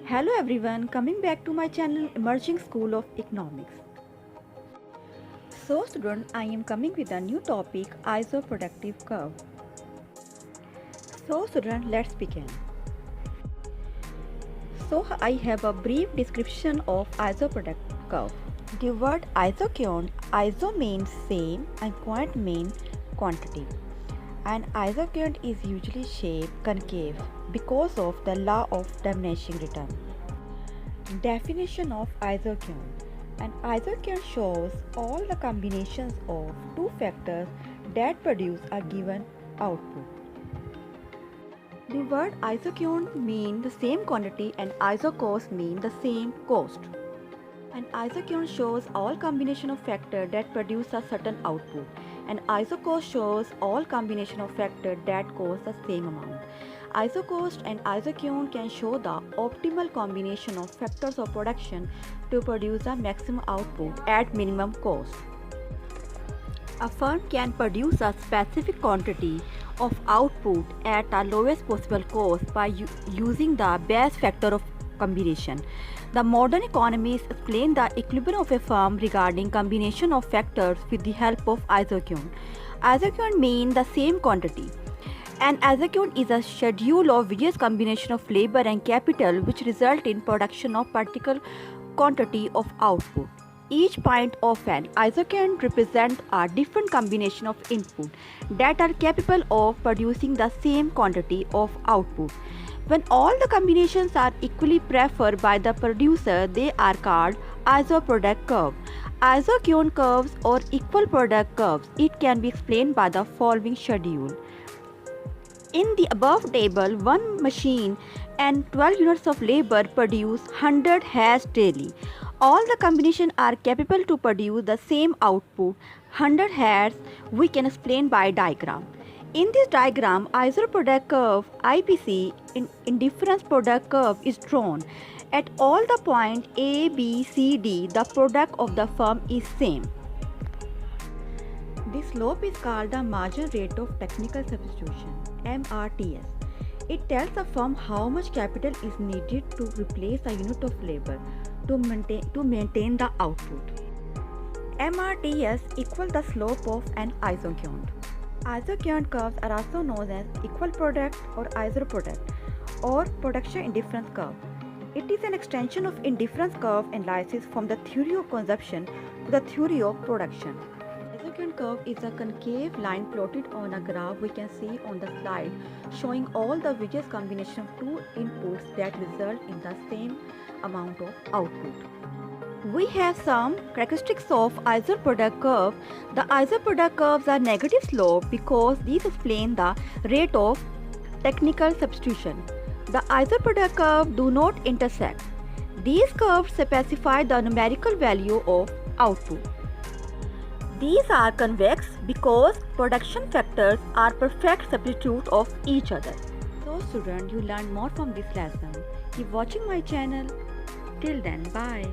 Hello everyone, coming back to my channel Emerging School of Economics. So student, I am coming with a new topic, isoproductive curve. So student, let's begin. So I have a brief description of isoproductive curve. The word isocount, iso means same and quant means quantity. An isocount is usually shaped concave because of the law of diminishing return. Definition of isocount. An isocount shows all the combinations of two factors that produce a given output. The word isocount means the same quantity and isocost means the same cost. An isocount shows all combination of factors that produce a certain output. An isocost shows all combination of factors that cost the same amount. Isocost and isocount can show the optimal combination of factors of production to produce a maximum output at minimum cost. A firm can produce a specific quantity of output at a lowest possible cost by using the best factor of combination. The modern economists explain the equilibrium of a firm regarding combination of factors with the help of isocount. Isocount means the same quantity. An isocount is a schedule of various combination of labor and capital which result in production of particular quantity of output. Each point of an isocount represents a different combination of input that are capable of producing the same quantity of output. When all the combinations are equally preferred by the producer, they are called isoproduct curve. Isocount curves or equal product curves, it can be explained by the following schedule. In the above table, one machine and 12 units of labor produce 100 hairs daily. All the combinations are capable to produce the same output, 100 hairs, we can explain by diagram. In this diagram, isoproduct curve IPC indifference product curve is drawn. At all the points A, B, C, D, the product of the firm is same. This slope is called the marginal rate of technical substitution, MRTS. It tells a firm how much capital is needed to replace a unit of labor to maintain the output. MRTS equals the slope of an isocount. Isocount curves are also known as equal product or isoproduct or production indifference curve. It is an extension of indifference curve analysis from the theory of consumption to the theory of production. Isocount curve is a concave line plotted on a graph we can see on the slide showing all the various combination of two inputs that result in the same amount of output. We have some characteristics of isoproduct curve. The isoproduct curves are negative slope because these explain the rate of technical substitution. The isoproduct curve do not intersect. These curves specify the numerical value of output. These are convex because production factors are perfect substitute of each other. So student, you learn more from this lesson. Keep watching my channel. Till then, bye.